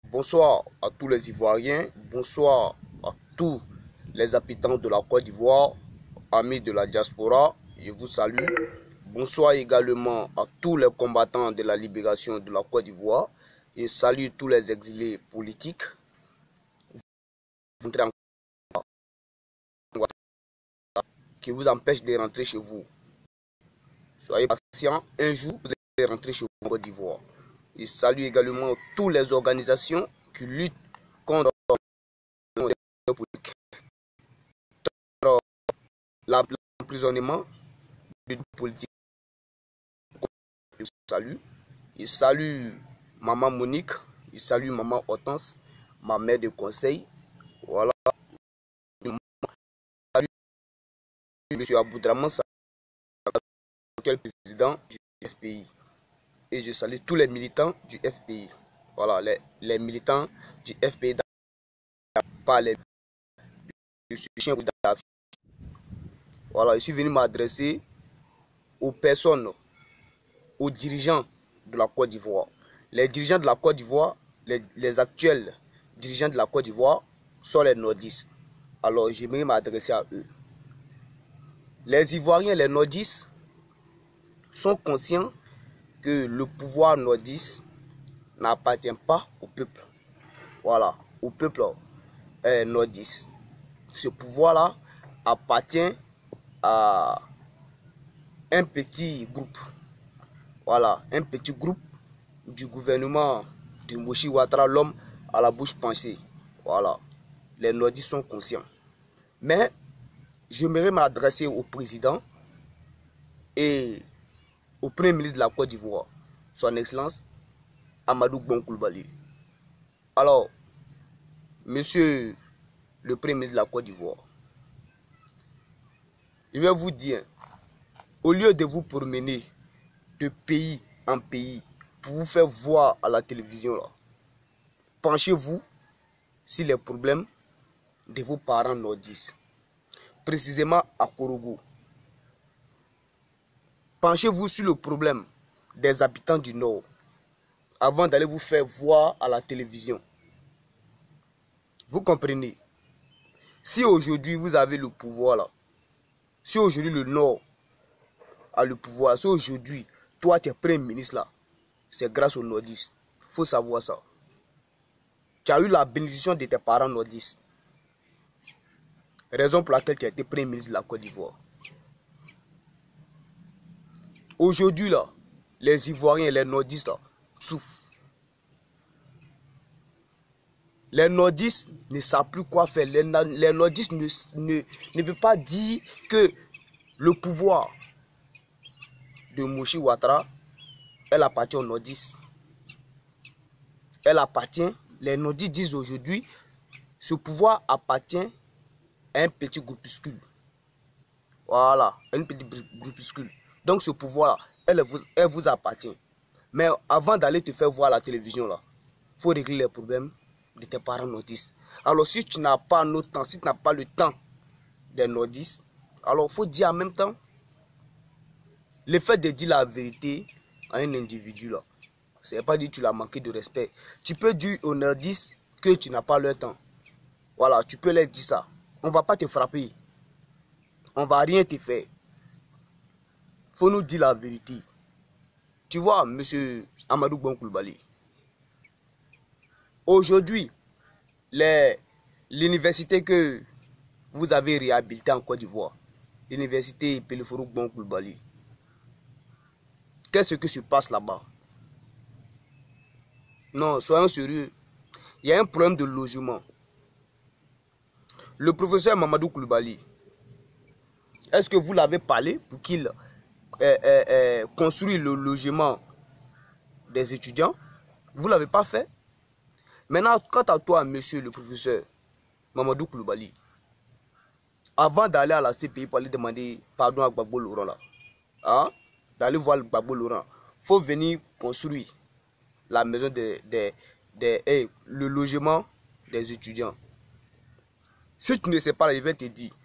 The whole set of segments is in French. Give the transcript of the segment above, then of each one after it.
Bonsoir à tous les Ivoiriens, bonsoir à tous les habitants de la Côte d'Ivoire, amis de la diaspora, je vous salue. Bonsoir également à tous les combattants de la libération de la Côte d'Ivoire. Je salue tous les exilés politiques qui vous empêchent de rentrer chez vous. Soyez patients, un jour vous allez rentrer chez vous en Côte d'Ivoire. Je salue également toutes les organisations qui luttent contre l'emprisonnement de politique. Je salue maman Monique, je salue maman Hortense, ma mère de conseil. Voilà. Je salue M. Aboudraman, actuel président du FPI. Et je salue tous les militants du FPI. Voilà, les militants du FPI, pas les chiens. Voilà, je suis venu m'adresser aux personnes, aux dirigeants de la Côte d'Ivoire. Les dirigeants de la Côte d'Ivoire, les actuels dirigeants de la Côte d'Ivoire sont les nordistes. Alors, j'aimerais m'adresser à eux. Les Ivoiriens, les nordistes, sont conscients que le pouvoir nordiste n'appartient pas au peuple. Voilà, au peuple nordiste. Ce pouvoir-là appartient à un petit groupe. Voilà, un petit groupe du gouvernement de Moshi Ouattara, l'homme à la bouche pensée. Voilà, les nordistes sont conscients. Mais j'aimerais m'adresser au président et au premier ministre de la Côte d'Ivoire, son Excellence Amadou Bon Coulibaly. Alors, monsieur le premier ministre de la Côte d'Ivoire, je vais vous dire, au lieu de vous promener de pays en pays pour vous faire voir à la télévision, là, penchez-vous sur les problèmes de vos parents nordistes, précisément à Korogo. Penchez-vous sur le problème des habitants du Nord avant d'aller vous faire voir à la télévision. Vous comprenez? Si aujourd'hui vous avez le pouvoir là, si aujourd'hui le Nord a le pouvoir, si aujourd'hui toi tu es premier ministre là, c'est grâce aux nordistes. Il faut savoir ça. Tu as eu la bénédiction de tes parents nordistes. Raison pour laquelle tu as été premier ministre de la Côte d'Ivoire. Aujourd'hui là, les Ivoiriens et les nordistes là, souffrent. Les nordistes ne savent plus quoi faire. Les nordistes ne peuvent pas dire que le pouvoir de Moshi Ouattara, elle appartient aux nordistes. Elle appartient, les nordistes disent aujourd'hui, ce pouvoir appartient à un petit groupuscule. Voilà, un petit groupuscule. Donc ce pouvoir, elle vous appartient. Mais avant d'aller te faire voir à la télévision, là, il faut régler les problèmes de tes parents nordistes. Alors si tu n'as pas notre temps, si tu n'as pas le temps des nordistes, alors il faut dire en même temps, le fait de dire la vérité à un individu, là, ce n'est pas dire que tu l'as manqué de respect. Tu peux dire aux nordistes que tu n'as pas leur temps. Voilà, tu peux leur dire ça. On ne va pas te frapper. On ne va rien te faire. Il faut nous dire la vérité. Tu vois, monsieur Amadou Bon Coulibaly, aujourd'hui, l'université que vous avez réhabilitée en Côte d'Ivoire, l'université Peliforo Bon Coulibaly, qu'est-ce que se passe là-bas? Non, soyons sérieux. Il y a un problème de logement. Le professeur Mamadou Coulibaly, est-ce que vous l'avez parlé pour qu'il construise le logement des étudiants? Vous ne l'avez pas fait. Maintenant, quant à toi, monsieur le professeur Mamadou Coulibaly, avant d'aller à la CPI pour aller demander pardon à Gbagbo Laurent, là, hein, d'aller voir Gbagbo Laurent, il faut venir construire la maison le logement des étudiants. Si tu ne sais pas, je vais te dire,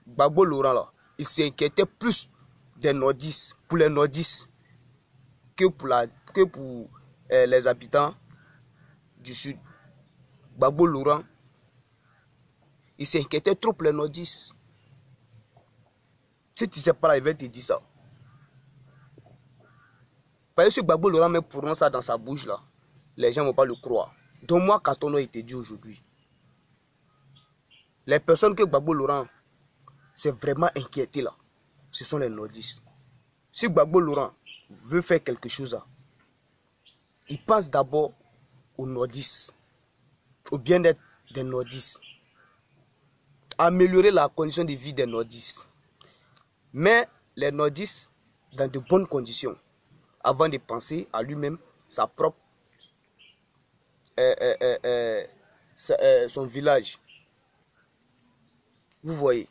Gbagbo Laurent, là, il s'inquiétait plus des nordistes, pour les nordistes, que pour les habitants du sud. Gbagbo Laurent, il s'inquiétait trop pour les nordistes. Si tu ne sais pas là, il va te dire ça. Parce que Gbagbo Laurent met pour ça dans sa bouche là, les gens ne vont pas le croire. Donc moi, Katono, il te dit aujourd'hui. Les personnes que Gbagbo Laurent s'est vraiment inquiété là, ce sont les nordistes. Si Gbagbo Laurent veut faire quelque chose là, il pense d'abord aux nordistes, au bien-être des nordistes, améliorer la condition de vie des nordistes. Mais les nordistes dans de bonnes conditions, avant de penser à lui-même, sa propre, son village. Vous voyez.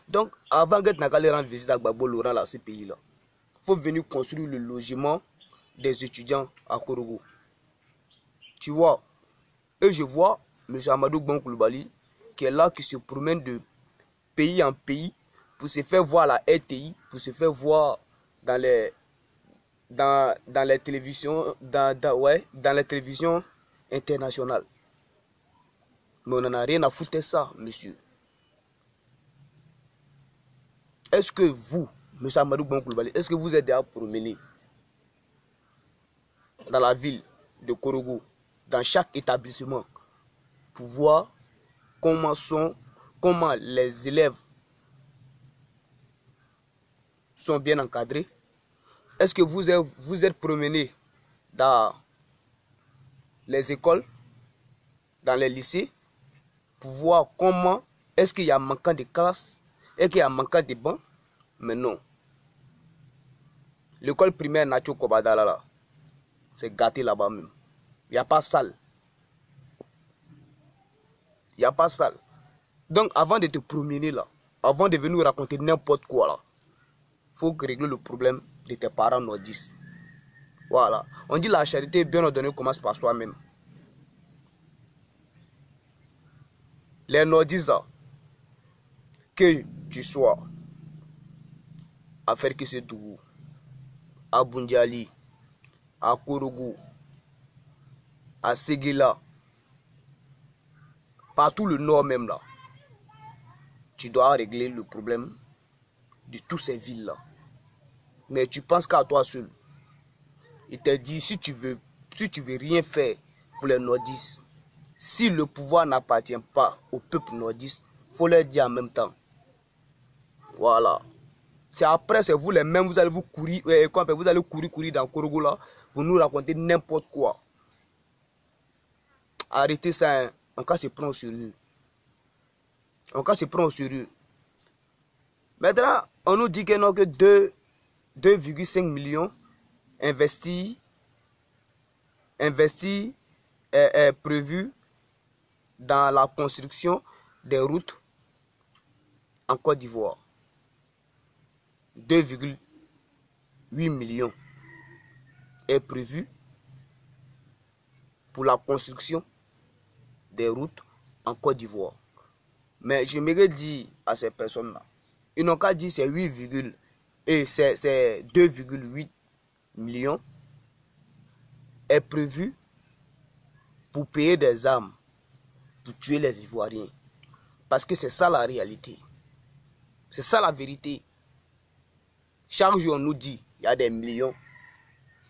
Donc, avant que tu rendre visite à Gbagbo Laurent, là, ce pays-là, il faut venir construire le logement des étudiants à Korogo. Tu vois, et je vois M. Amadou Bon Koulibaly qui est là, qui se promène de pays en pays pour se faire voir à la RTI, pour se faire voir dans les télévisions, dans les télévisions internationales. Mais on n'en a rien à foutre de ça, monsieur. Est-ce que vous, M. Amadou Bon Koulibaly, est-ce que vous êtes déjà promené dans la ville de Korogo, dans chaque établissement, pour voir comment les élèves sont bien encadrés? Est-ce que vous êtes promené dans les écoles, dans les lycées, pour voir comment est-ce qu'il y a manquant de classes, est-ce qu'il y a manquant de bancs? Mais non. L'école primaire Nacho Kobadala, là, c'est gâté là-bas même. Il n'y a pas salle. Il n'y a pas salle. Donc avant de te promener là, avant de venir raconter n'importe quoi là, il faut régler le problème de tes parents nordistes. Voilà. On dit la charité bien ordonnée commence par soi-même. Les nordistes là, que tu sois à Ferkissédougou, à Bundiali, à Korogo, à Séguila, partout le nord même là, tu dois régler le problème de toutes ces villes là. Mais tu penses qu'à toi seul. Il t'a dit, si tu veux rien faire pour les nordistes, si le pouvoir n'appartient pas au peuple nordiste, il faut leur dire en même temps. Voilà. C'est après, c'est vous les mêmes, vous allez vous courir, vous allez courir dans Korogo là pour nous raconter n'importe quoi. Arrêtez ça, hein. On va se prendre au sérieux. On va se prendre au sérieux. Maintenant, on nous dit que non, que 2,5 millions investis prévus dans la construction des routes en Côte d'Ivoire. 2,8 millions est prévu pour la construction des routes en Côte d'Ivoire. Mais je me dis à ces personnes-là, ils n'ont qu'à dire c'est 2,8 millions est prévu pour payer des armes, pour tuer les Ivoiriens. Parce que c'est ça la réalité. C'est ça la vérité. Chaque jour, on nous dit qu'il y a des millions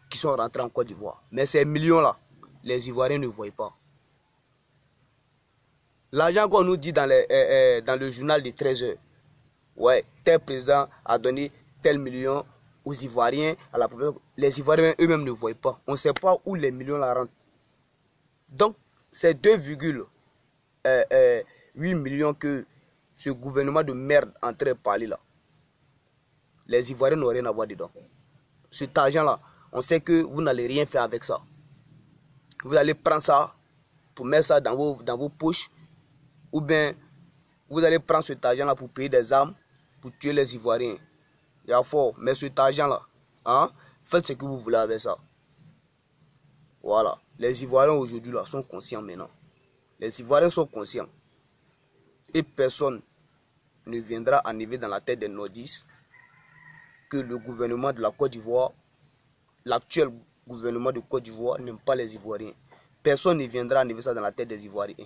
qui sont rentrés en Côte d'Ivoire. Mais ces millions-là, les Ivoiriens ne voient pas. L'argent qu'on nous dit dans le journal de 13 heures, ouais, tel président a donné tel million aux Ivoiriens, à la population. Les Ivoiriens eux-mêmes ne voient pas. On ne sait pas où les millions là rentrent. Donc, c'est 2,8 millions que ce gouvernement de merde est en train de parler là. Les Ivoiriens n'ont rien à voir dedans. Cet argent-là, on sait que vous n'allez rien faire avec ça. Vous allez prendre ça pour mettre ça dans vos poches. Ou bien, vous allez prendre cet argent-là pour payer des armes, pour tuer les Ivoiriens. Il y a fort. Mais cet argent-là, hein, faites ce que vous voulez avec ça. Voilà. Les Ivoiriens aujourd'hui là sont conscients maintenant. Les Ivoiriens sont conscients. Et personne ne viendra enlever dans la tête des nordistes que le gouvernement de la Côte d'Ivoire, l'actuel gouvernement de Côte d'Ivoire n'aime pas les Ivoiriens. Personne ne viendra enlever ça dans la tête des Ivoiriens,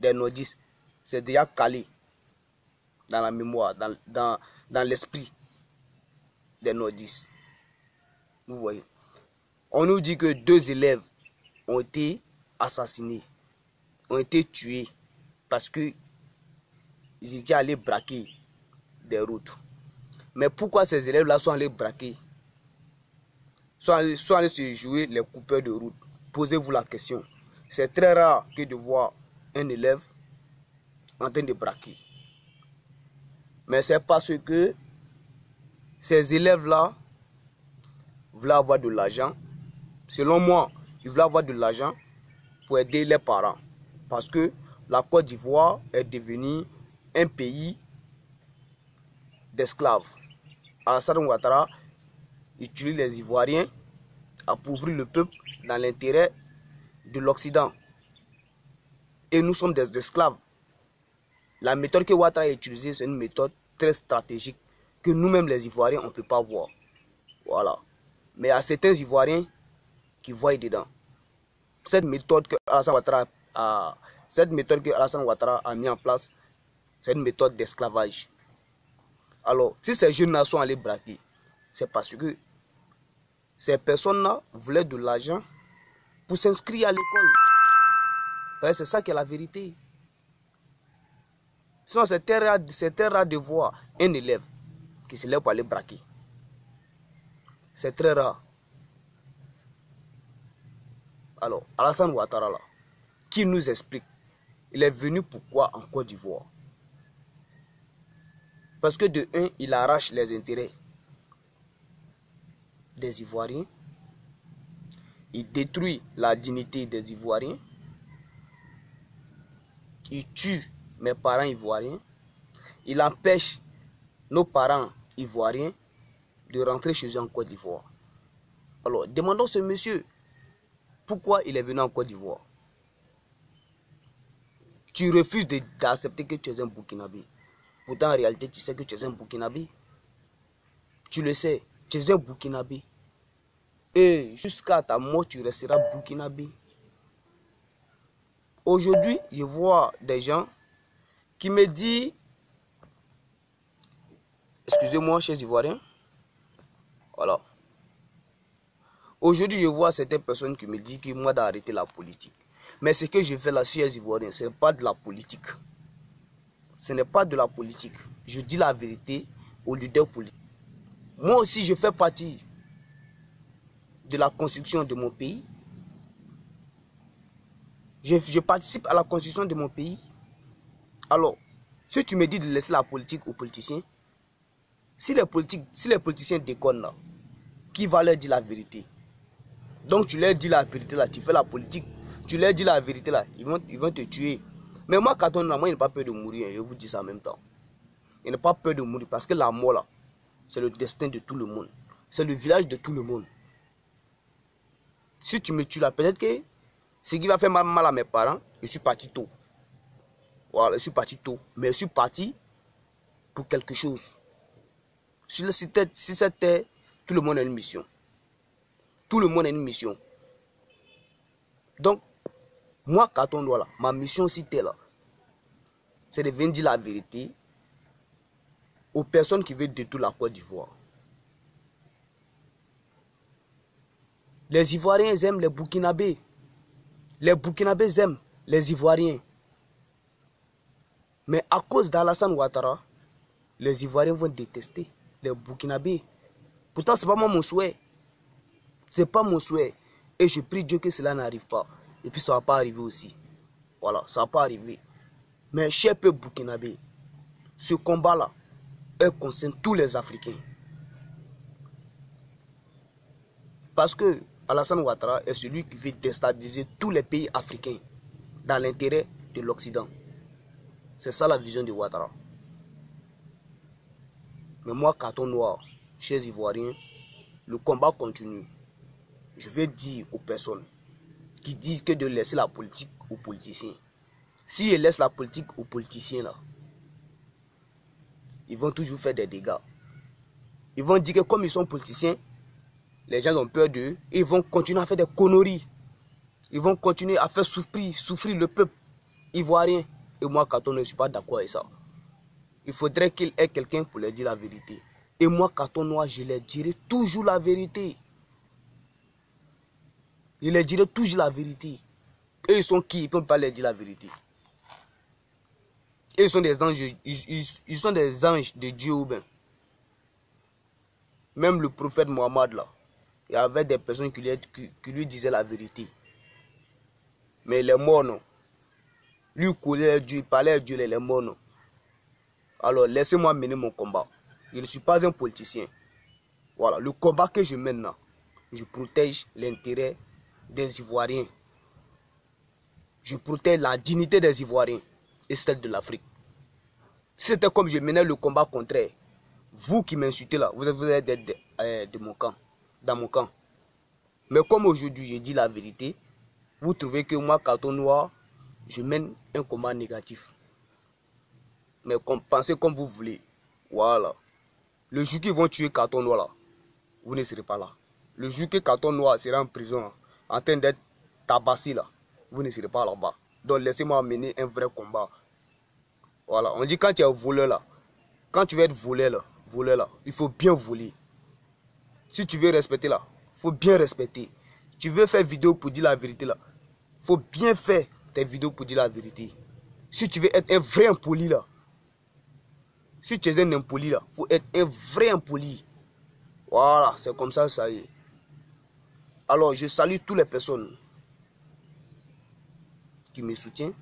des nordistes. C'est déjà calé dans la mémoire, dans l'esprit des nordistes. Vous voyez. On nous dit que 2 élèves ont été assassinés, ont été tués parce qu'ils étaient allés braquer des routes. Mais pourquoi ces élèves-là sont allés braquer, sont allés se jouer les coupeurs de route? Posez-vous la question. C'est très rare que de voir un élève en train de braquer. Mais c'est parce que ces élèves-là voulaient avoir de l'argent. Selon moi, ils voulaient avoir de l'argent pour aider les parents. Parce que la Côte d'Ivoire est devenue un pays d'esclaves. Alassane Ouattara utilise les Ivoiriens à appauvrir le peuple dans l'intérêt de l'Occident. Et nous sommes des esclaves. La méthode que Ouattara a utilisée, c'est une méthode très stratégique que nous-mêmes les Ivoiriens, on ne peut pas voir. Voilà. Mais il y a certains Ivoiriens qui voient dedans. Cette méthode que Alassane Ouattara a mis en place, c'est une méthode d'esclavage. Alors, si ces jeunes-là sont allés braquer, c'est parce que ces personnes-là voulaient de l'argent pour s'inscrire à l'école. C'est ça qui est la vérité. Sinon, c'est très rare de voir un élève qui se lève pour aller braquer. C'est très rare. Alors, Alassane Ouattara, là, qui nous explique, il est venu pourquoi en Côte d'Ivoire? Parce que de un, il arrache les intérêts des Ivoiriens. Il détruit la dignité des Ivoiriens. Il tue mes parents ivoiriens. Il empêche nos parents ivoiriens de rentrer chez eux en Côte d'Ivoire. Alors, demandons ce monsieur, pourquoi il est venu en Côte d'Ivoire? Tu refuses d'accepter que tu es un Burkinabé. Pourtant, en réalité, tu sais que tu es un Burkinabé. Tu le sais, tu es un Burkinabé. Et jusqu'à ta mort, tu resteras Burkinabé. Aujourd'hui, je vois des gens qui me disent, excusez-moi, chers Ivoiriens, voilà. Aujourd'hui, je vois certaines personnes qui me disent que moi d'arrêter la politique. Mais ce que je fais là, chers Ivoiriens, ce n'est pas de la politique. Ce n'est pas de la politique. Je dis la vérité aux leaders politiques. Moi aussi, je fais partie de la construction de mon pays. Je participe à la construction de mon pays. Alors, si tu me dis de laisser la politique aux politiciens, si les politiciens déconnent là, qui va leur dire la vérité? Donc tu leur dis la vérité là, tu fais la politique, tu leur dis la vérité là, ils vont te tuer. Mais moi, quand on a, moi, il n'a pas peur de mourir, je vous dis ça en même temps. Il n'a pas peur de mourir parce que la mort là, c'est le destin de tout le monde. C'est le village de tout le monde. Si tu me tues là, peut-être que ce qui va faire mal à mes parents, je suis parti tôt. Voilà, je suis parti tôt. Mais je suis parti pour quelque chose. Si cette terre, tout le monde a une mission. Tout le monde a une mission. Donc, moi, Katon Douala, ma mission si t'es là, c'est de venir dire la vérité aux personnes qui veulent détruire la Côte d'Ivoire. Les Ivoiriens aiment les Burkinabés. Les Burkinabés aiment les Ivoiriens. Mais à cause d'Alassane Ouattara, les Ivoiriens vont détester les Burkinabés. Pourtant, ce n'est pas moi mon souhait. Ce n'est pas mon souhait. Et je prie Dieu que cela n'arrive pas. Et puis ça ne va pas arriver aussi. Voilà, ça ne va pas arriver. Mais cher peuple burkinabé, ce combat-là, concerne tous les Africains. Parce que Alassane Ouattara est celui qui veut déstabiliser tous les pays africains dans l'intérêt de l'Occident. C'est ça la vision de Ouattara. Mais moi, carton noir, chers Ivoiriens, le combat continue. Je vais dire aux personnes qui disent que de laisser la politique aux politiciens. S'ils laissent la politique aux politiciens, là, ils vont toujours faire des dégâts. Ils vont dire que comme ils sont politiciens, les gens ont peur d'eux et ils vont continuer à faire des conneries. Ils vont continuer à faire souffrir le peuple ivoirien. Et moi, Kato, je ne suis pas d'accord avec ça. Il faudrait qu'il ait quelqu'un pour leur dire la vérité. Et moi, Kato Noir, je leur dirai toujours la vérité. Je leur dirai toujours la vérité. Et ils sont qui? Ils ne peuvent pas leur dire la vérité. Et ils sont des anges, ils sont des anges de Dieu ou bien. Même le prophète Mohammed là, il y avait des personnes qui lui disaient la vérité. Mais il est mort non. Lui connaît Dieu, il parlait à Dieu, il est mort non. Alors laissez-moi mener mon combat. Je ne suis pas un politicien. Voilà, le combat que je mène là, je protège l'intérêt des Ivoiriens. Je protège la dignité des Ivoiriens et celle de l'Afrique. Si c'était comme je menais le combat contraire, vous qui m'insultez là, vous êtes de mon camp, dans mon camp. Mais comme aujourd'hui je dis la vérité, vous trouvez que moi, Carton Noir, je mène un combat négatif. Mais pensez comme vous voulez. Voilà. Le jour qu'ils vont tuer Carton Noir là, vous ne serez pas là. Le jour que Carton Noir sera en prison, là, en train d'être tabassé là, vous ne serez pas là-bas. Donc laissez-moi mener un vrai combat. Voilà. On dit quand tu es voleur là, quand tu veux être voleur là, il faut bien voler. Si tu veux respecter là, il faut bien respecter. Tu veux faire vidéo pour dire la vérité là, il faut bien faire tes vidéos pour dire la vérité. Si tu veux être un vrai impoli là, si tu es un impoli là, il faut être un vrai impoli. Voilà, c'est comme ça y est. Alors, je salue toutes les personnes qui me soutiennent.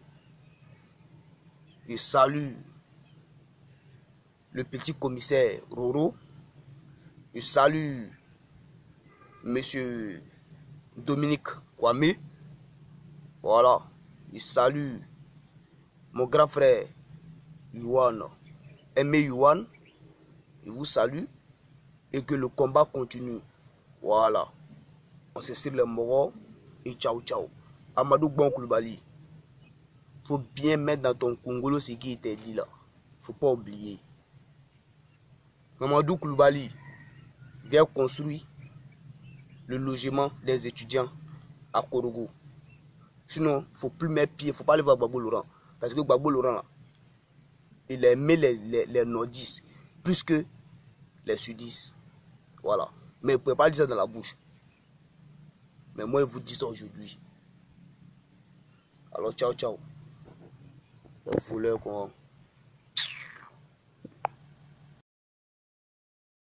Je salue le petit commissaire Roro. Je salue Monsieur Dominique Kwame. Voilà. Je salue mon grand frère Yuan, Aimé Yuan. Je vous salue et que le combat continue. Voilà. On s'estime les morts et ciao ciao. Amadou Bon Koulibaly. Faut bien mettre dans ton Congolo ce qui était dit là. Faut pas oublier. Amadou Koulibaly vient construire le logement des étudiants à Korogo. Sinon, faut plus mettre pied, faut pas aller voir Gbagbo Laurent. Parce que Gbagbo Laurent là, il aimait les nordistes plus que les sudistes. Voilà. Mais il ne pouvait pas dire ça dans la bouche. Mais moi, je vous dis ça aujourd'hui. Alors, ciao, ciao. Le voleur, quoi.